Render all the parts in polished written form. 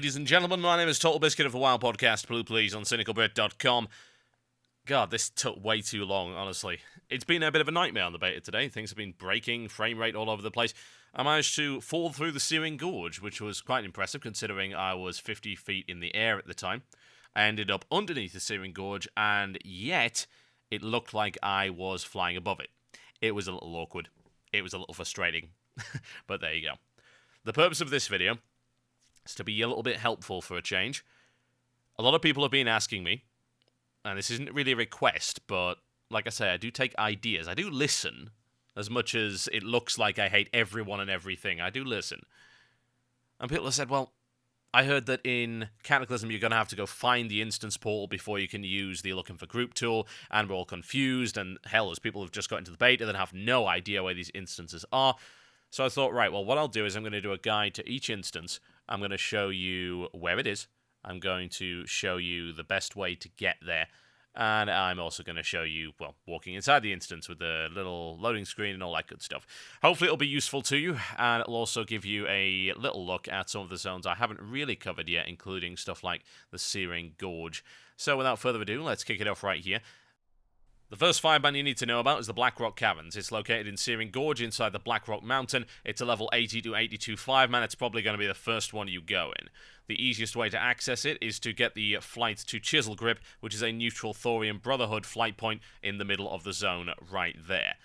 ladies and gentlemen. My name is Totalbiscuit of the WoW podcast, Blue Please, on cynicalbrit.com. God, this took way too long, honestly. It's been a bit of a nightmare on the beta today. Things have been breaking, frame rate all over the place. I managed to fall through the Searing Gorge, which was quite impressive considering I was 50 feet in the air at the time. I ended up underneath the Searing Gorge, and yet it looked like I was flying above it. It was a little awkward. It was a little frustrating. But there you go. The purpose of this video is to be a little bit helpful for a change. A lot of people have been asking me, and this isn't really a request, but like I say, I do take ideas. I do listen, as much as it looks like I hate everyone and everything. I do listen. And people have said, well, I heard that in Cataclysm you're going to have to go find the instance portal before you can use the looking for group tool, and we're all confused, and hell, there's people who've just got into the beta that have no idea where these instances are. So I thought, right, well, what I'll do is I'm going to do a guide to each instance. I'm going to show you where it is. I'm going to show you the best way to get there. And I'm also going to show you, well, walking inside the instance with the little loading screen and all that good stuff. Hopefully it'll be useful to you, and it'll also give you a little look at some of the zones I haven't really covered yet, including stuff like the Searing Gorge. So without further ado, let's kick it off right here. The first fireband you need to know about is the Blackrock Cabins. It's located in Searing Gorge inside the Blackrock Mountain. It's a level 80 to 82 fireman. It's probably going to be the first one you go in. The easiest way to access it is to get the flight to Chisel Grip, which is a neutral Thorium Brotherhood flight point in the middle of the zone right there.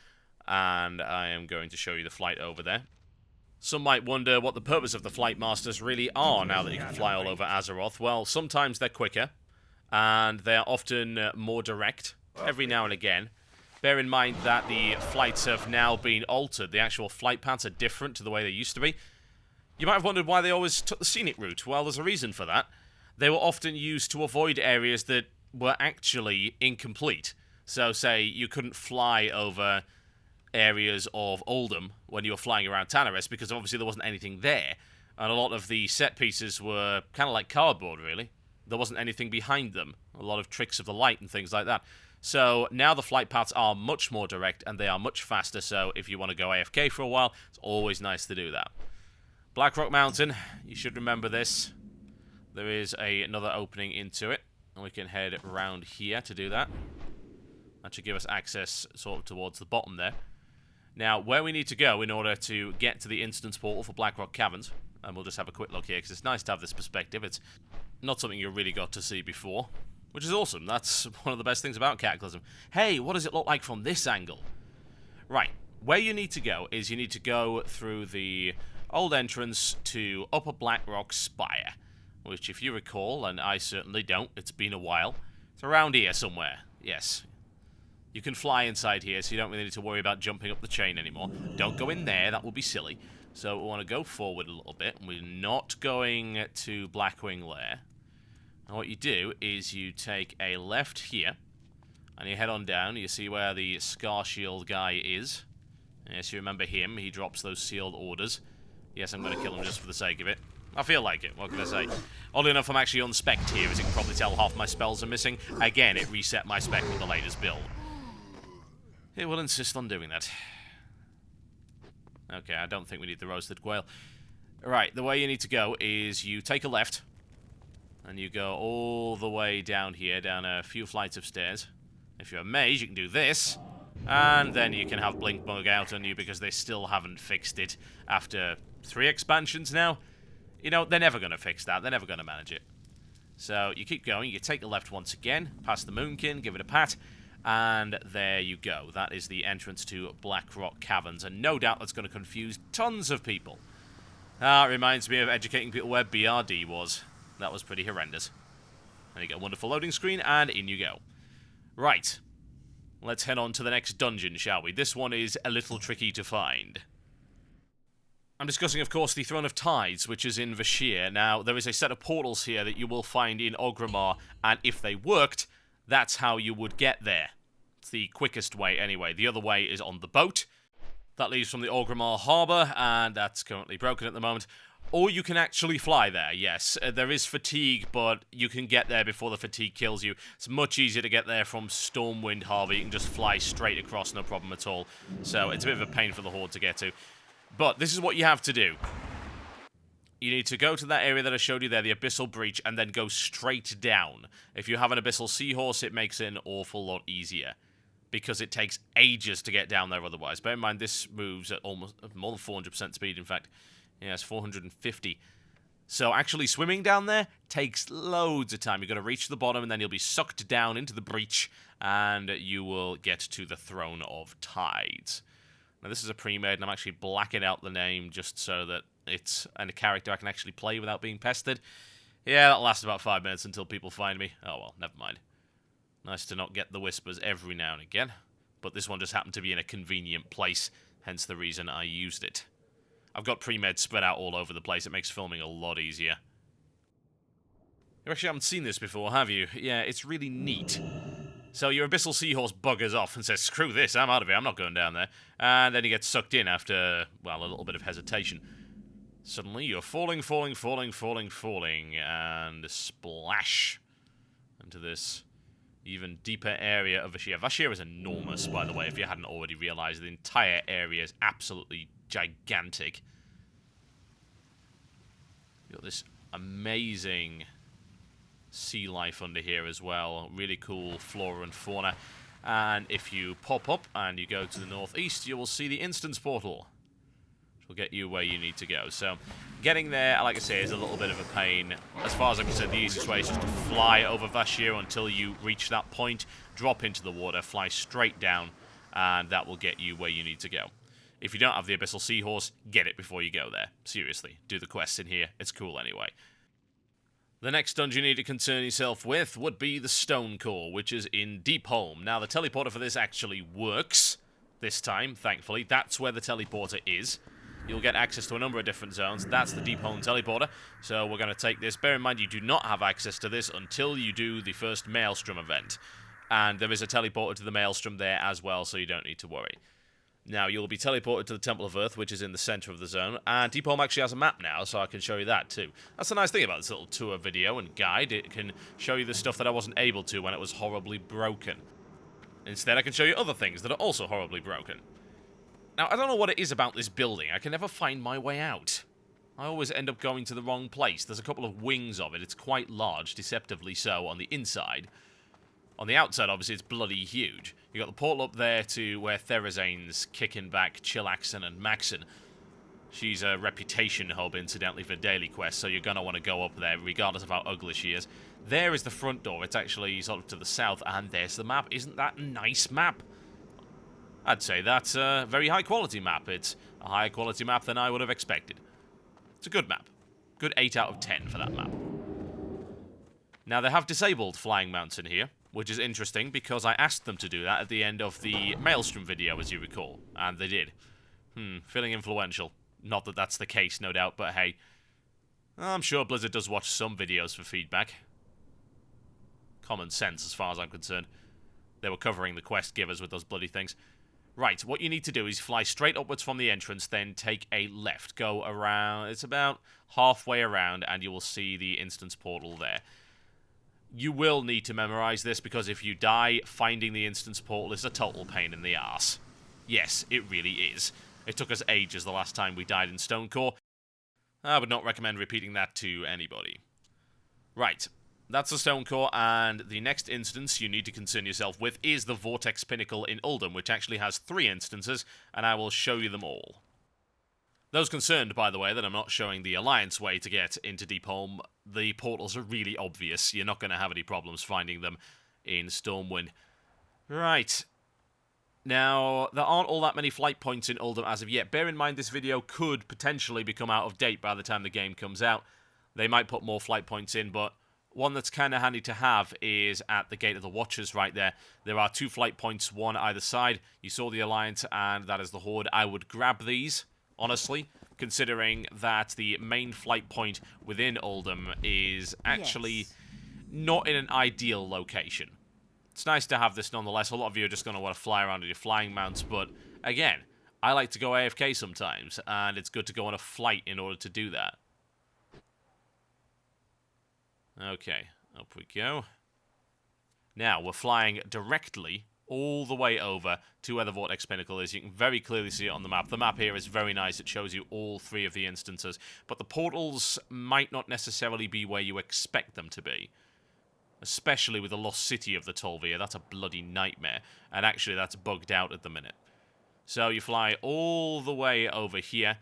And I am going to show you the flight over there. Some might wonder what the purpose of the Flight Masters really are now that you can fly all over Azeroth. Well, sometimes they're quicker, and they're often more direct. Every now and again. Bear in mind that the flights have now been altered. The actual flight paths are different to the way they used to be. You might have wondered why they always took the scenic route. Well, there's a reason for that. They were often used to avoid areas that were actually incomplete. So, say, you couldn't fly over areas of Oldham when you were flying around Tanarus because obviously there wasn't anything there. And a lot of the set pieces were kind of like cardboard, really. There wasn't anything behind them. A lot of tricks of the light and things like that. So now the flight paths are much more direct and they are much faster, so if you want to go AFK for a while, it's always nice to do that. Blackrock Mountain, you should remember this. There is another opening into it, and we can head around here to do that. That should give us access sort of towards the bottom there. Now, where we need to go in order to get to the instance portal for Blackrock Cabins, and we'll just have a quick look here because it's nice to have this perspective. It's not something you really got to see before. Which is awesome. That's one of the best things about Cataclysm. Hey, what does it look like from this angle? Right, where you need to go is you need to go through the old entrance to Upper Blackrock Spire, which if you recall, and I certainly don't, it's been a while, it's around here somewhere, yes. You can fly inside here, so you don't really need to worry about jumping up the chain anymore. Don't go in there, that would be silly. So we want to go forward a little bit, and we're not going to Blackwing Lair. And what you do is you take a left here, and you head on down. You see where the Scar Shield guy is. Yes, you remember him. He drops those sealed orders. Yes, I'm going to kill him just for the sake of it. I feel like it. What can I say? Oddly enough, I'm actually on spec here. As you can probably tell, half my spells are missing. Again, it reset my spec with the latest build. It will insist on doing that. Okay, I don't think we need the roasted quail. Right, the way you need to go is you take a left. And you go all the way down here, down a few flights of stairs. If you're a mage, you can do this. And then you can have Blink Bug out on you because they still haven't fixed it after 3 expansions now. You know, they're never going to fix that. They're never going to manage it. So you keep going. You take the left once again, past the Moonkin, give it a pat. And there you go. That is the entrance to Blackrock Caverns. And no doubt that's going to confuse tons of people. It reminds me of educating people where BRD was. That was pretty horrendous. And you get a wonderful loading screen, and in you go. Right. Let's head on to the next dungeon, shall we? This one is a little tricky to find. I'm discussing, of course, the Throne of Tides, which is in Vashir. Now, there is a set of portals here that you will find in Orgrimmar, and if they worked, that's how you would get there. It's the quickest way, anyway. The other way is on the boat. That leaves from the Orgrimmar Harbour, and that's currently broken at the moment. Or you can actually fly there, yes. There is fatigue, but you can get there before the fatigue kills you. It's much easier to get there from Stormwind Harbour. You can just fly straight across, no problem at all. So it's a bit of a pain for the Horde to get to. But this is what you have to do. you need to go to that area that I showed you there, the Abyssal Breach, and then go straight down. If you have an Abyssal Seahorse, it makes it an awful lot easier, because it takes ages to get down there otherwise. Bear in mind, this moves at almost more than 400% speed, in fact. Yeah, it's 450. So actually swimming down there takes loads of time. You've got to reach the bottom, and then you'll be sucked down into the breach, and you will get to the Throne of Tides. Now, this is a pre-made, and I'm actually blacking out the name just so that it's a character I can actually play without being pestered. Yeah, that'll last about 5 minutes until people find me. Oh, well, never mind. Nice to not get the whispers every now and again. But this one just happened to be in a convenient place, hence the reason I used it. I've got pre-meds spread out all over the place. It makes filming a lot easier. You actually haven't seen this before, have you? Yeah, it's really neat. So your Abyssal Seahorse buggers off and says, screw this, I'm out of here, I'm not going down there. And then he gets sucked in after, well, a little bit of hesitation. Suddenly you're falling, and splash into this even deeper area of Vashj'ir. Vashj'ir is enormous, by the way, if you hadn't already realized. The entire area is absolutely gigantic. You've got this amazing sea life under here as well. Really cool flora and fauna. And if you pop up and you go to the northeast, you will see the instance portal, which will get you where you need to go. So getting there, like I say, is a little bit of a pain. As far as I'm concerned, the easiest way is just to fly over Vashj'ir until you reach that point, drop into the water, fly straight down, and that will get you where you need to go. If you don't have the Abyssal Seahorse, get it before you go there. Seriously, do the quests in here. It's cool anyway. The next dungeon you need to concern yourself with would be the Stonecore, which is in Deepholm. Now, the teleporter for this actually works this time, thankfully. That's where the teleporter is. You'll get access to a number of different zones. That's the Deepholm teleporter. So we're going to take this. Bear in mind, you do not have access to this until you do the first Maelstrom event. And there is a teleporter to the Maelstrom there as well, so you don't need to worry. Now, you'll be teleported to the Temple of Earth, which is in the center of the zone, and Deepholm actually has a map now, so I can show you that too. That's the nice thing about this little tour video and guide. It can show you the stuff that I wasn't able to when it was horribly broken. Instead, I can show you other things that are also horribly broken. Now, I don't know what it is about this building. I can never find my way out. I always end up going to the wrong place. There's a couple of wings of it. It's quite large, deceptively so, on the inside. On the outside, obviously, it's bloody huge. You got the portal up there to where Therazane's kicking back Chillaxen and Maxen. She's a reputation hub, incidentally, for daily quests, so you're going to want to go up there, regardless of how ugly she is. There is the front door. It's actually sort of to the south, and there's the map. Isn't that a nice map? I'd say that's a very high-quality map. It's a higher quality map than I would have expected. It's a good map. Good 8 out of 10 for that map. Now, they have disabled flying mounts in here, which is interesting because I asked them to do that at the end of the Maelstrom video, as you recall, and they did. Feeling influential. Not that that's the case, no doubt, but hey, I'm sure Blizzard does watch some videos for feedback. Common sense, as far as I'm concerned. They were covering the quest givers with those bloody things. Right, what you need to do is fly straight upwards from the entrance, then take a left. Go around, it's about halfway around, and you will see the instance portal there. You will need to memorize this, because if you die, finding the instance portal is a total pain in the arse. Yes, it really is. It took us ages the last time we died in Stonecore. I would not recommend repeating that to anybody. Right, that's the Stonecore, and the next instance you need to concern yourself with is the Vortex Pinnacle in Uldum, which actually has 3 instances, and I will show you them all. Those concerned, by the way, that I'm not showing the Alliance way to get into Deepholm, the portals are really obvious. You're not going to have any problems finding them in Stormwind. Right. Now, there aren't all that many flight points in Uldum as of yet. Bear in mind, this video could potentially become out of date by the time the game comes out. They might put more flight points in, but one that's kind of handy to have is at the Gate of the Watchers right there. There are 2 flight points, one either side. You saw the Alliance, and that is the Horde. I would grab these, honestly, considering that the main flight point within Uldum is actually not in an ideal location. It's nice to have this nonetheless. A lot of you are just going to want to fly around with your flying mounts, but again, I like to go AFK sometimes, and it's good to go on a flight in order to do that. Okay, up we go. Now, we're flying directly all the way over to where the Vortex Pinnacle is. You can very clearly see it on the map. The map here is very nice. It shows you all 3 of the instances. But the portals might not necessarily be where you expect them to be. Especially with the lost city of the Tolvir. That's a bloody nightmare. And actually, that's bugged out at the minute. So you fly all the way over here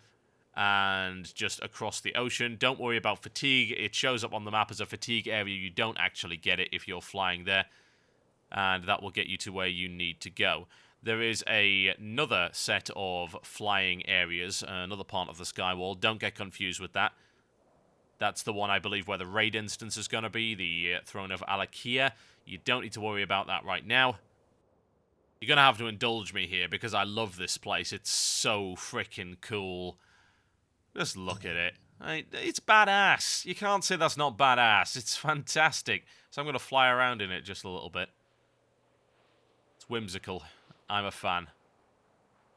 and just across the ocean. Don't worry about fatigue. It shows up on the map as a fatigue area. You don't actually get it if you're flying there. And that will get you to where you need to go. There is another set of flying areas, another part of the skywall. Don't get confused with that. That's the one, I believe, where the raid instance is going to be, the Throne of Alakia. You don't need to worry about that right now. You're going to have to indulge me here, because I love this place. It's so freaking cool. Just look at it. It's badass. You can't say that's not badass. It's fantastic. So I'm going to fly around in it just a little bit. It's whimsical. I'm a fan.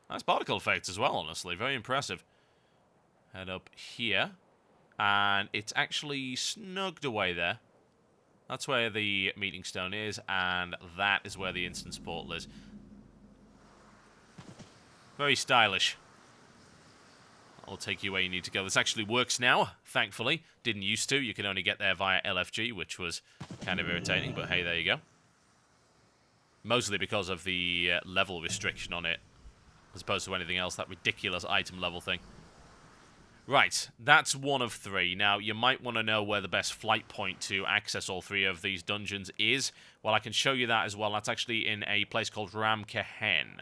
Nice particle effects as well, honestly. Very impressive. Head up here. And it's actually snugged away there. That's where the meeting stone is, and that is where the instance portal is. Very stylish. I'll take you where you need to go. This actually works now, thankfully. Didn't used to. You can only get there via LFG, which was kind of irritating, but hey, there you go. Mostly because of the level restriction on it, as opposed to anything else, that ridiculous item level thing. Right, that's one of 3. Now, you might want to know where the best flight point to access all 3 of these dungeons is. Well, I can show you that as well. That's actually in a place called Ramkahen.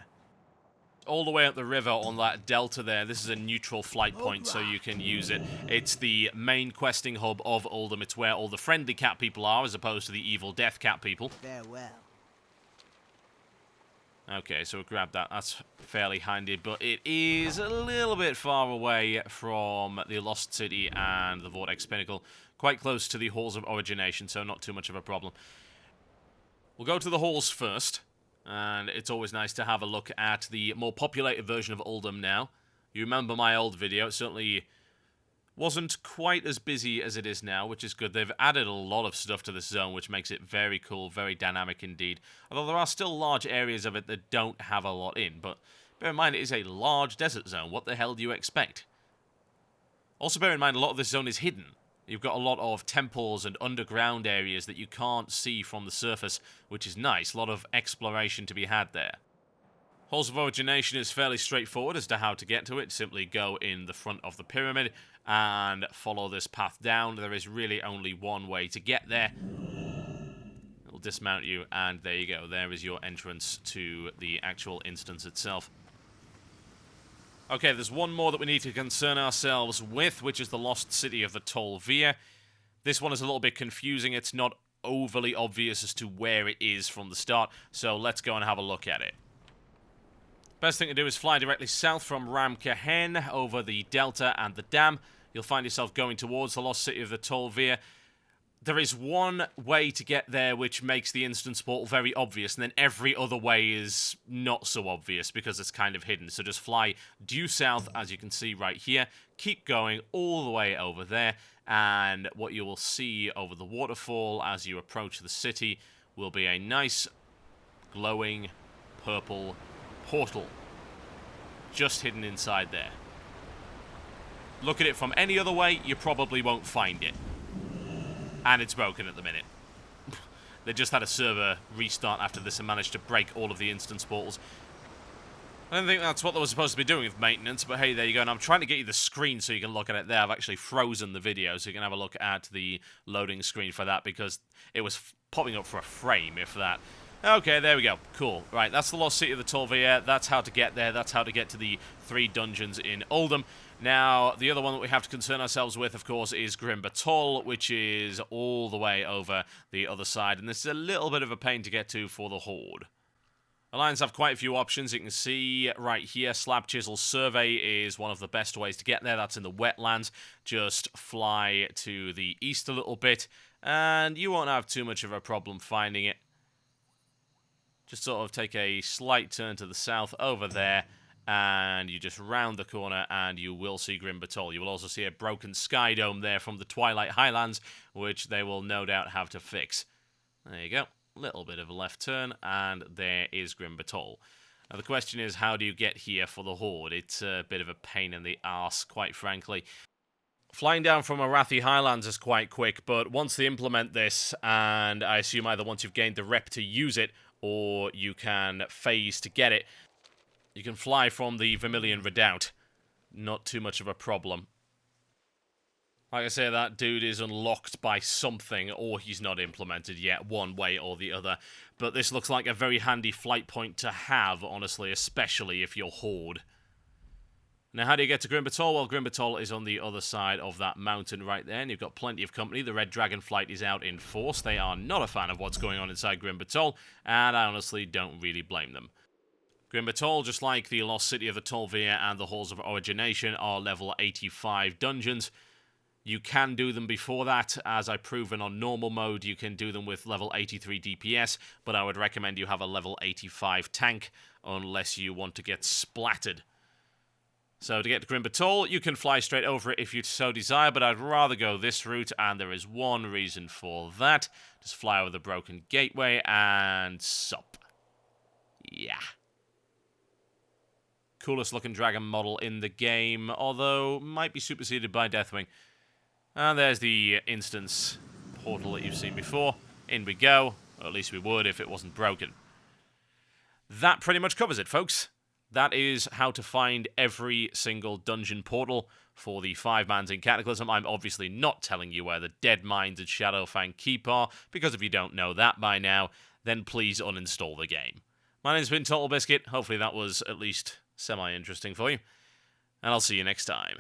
All the way up the river on that delta there, this is a neutral flight point, so you can use it. It's the main questing hub of Uldum. It's where all the friendly cat people are, as opposed to the evil death cat people. Farewell. Okay, so we'll grab that. That's fairly handy, but it is a little bit far away from the Lost City and the Vortex Pinnacle. Quite close to the Halls of Origination, so not too much of a problem. We'll go to the halls first, and it's always nice to have a look at the more populated version of Uldum now. You remember my old video, it certainly wasn't quite as busy as it is now, which is good. They've added a lot of stuff to this zone, which makes it very cool, very dynamic indeed. Although there are still large areas of it that don't have a lot in, but bear in mind it is a large desert zone. What the hell do you expect? Also bear in mind a lot of this zone is hidden. You've got a lot of temples and underground areas that you can't see from the surface, which is nice. A lot of exploration to be had there. Halls of Origination is fairly straightforward as to how to get to it. Simply go in the front of the pyramid and follow this path down. There is really only one way to get there. It'll dismount you, and there you go. There is your entrance to the actual instance itself. Okay, there's one more that we need to concern ourselves with, which is the lost city of the Tolvir. This one is a little bit confusing. It's not overly obvious as to where it is from the start, so let's go and have a look at it. Best thing to do is fly directly south from Ramkahen over the delta and the dam. You'll find yourself going towards the lost city of the Tolvir. There is one way to get there which makes the instance portal very obvious, and then every other way is not so obvious because it's kind of hidden. So just fly due south, as you can see right here. Keep going all the way over there, and what you will see over the waterfall as you approach the city will be a nice glowing purple portal just hidden inside there. Look at it from any other way, you probably won't find it. And it's broken at the minute. They just had a server restart after this and managed to break all of the instance portals. I don't think that's what they were supposed to be doing with maintenance, but hey, there you go. And I'm trying to get you the screen so you can look at it there. I've actually frozen the video so you can have a look at the loading screen for that because it was popping up for a frame, if that. Okay, there we go. Cool. Right, that's the lost city of the Tolvir. That's how to get there. That's how to get to the 3 dungeons in Uldum. Now, the other one that we have to concern ourselves with, of course, is Batol, which is all the way over the other side. And this is a little bit of a pain to get to for the Horde. Alliance have quite a few options. You can see right here, Slab Chisel Survey is one of the best ways to get there. That's in the wetlands. Just fly to the east a little bit, and you won't have too much of a problem finding it. Just sort of take a slight turn to the south over there, and you just round the corner, and you will see Batol. You will also see a broken sky dome there from the Twilight Highlands, which they will no doubt have to fix. There you go. little bit of a left turn, and there is Grim Batol. Now the question is, how do you get here for the Horde? It's a bit of a pain in the arse, quite frankly. Flying down from Arathi Highlands is quite quick, but once they implement this, and I assume either once you've gained the rep to use it, or you can phase to get it, you can fly from the Vermilion Redoubt. Not too much of a problem. Like I say, that dude is unlocked by something, or he's not implemented yet, one way or the other. But this looks like a very handy flight point to have, honestly, especially if you're Horde. Now, how do you get to Grim Batol? Well, Grim Batol is on the other side of that mountain right there, and you've got plenty of company. The Red Dragon Flight is out in force. They are not a fan of what's going on inside Grim Batol, and I honestly don't really blame them. Grim Batol, just like the Lost City of the Tol'vir and the Halls of Origination, are level 85 dungeons. You can do them before that, as I've proven on normal mode. You can do them with level 83 DPS, but I would recommend you have a level 85 tank, unless you want to get splattered. So to get to Grim Batol, you can fly straight over it if you so desire, but I'd rather go this route, and there is one reason for that. Just fly over the Broken Gateway and sup. Yeah. Coolest looking dragon model in the game, although might be superseded by Deathwing. And there's the instance portal that you've seen before. In we go, or at least we would if it wasn't broken. That pretty much covers it, folks. That is how to find every single dungeon portal for the 5 mans in Cataclysm. I'm obviously not telling you where the Dead Mines and Shadowfang Keep are, because if you don't know that by now, then please uninstall the game. My name's been Totalbiscuit. Hopefully that was at least semi-interesting for you, and I'll see you next time.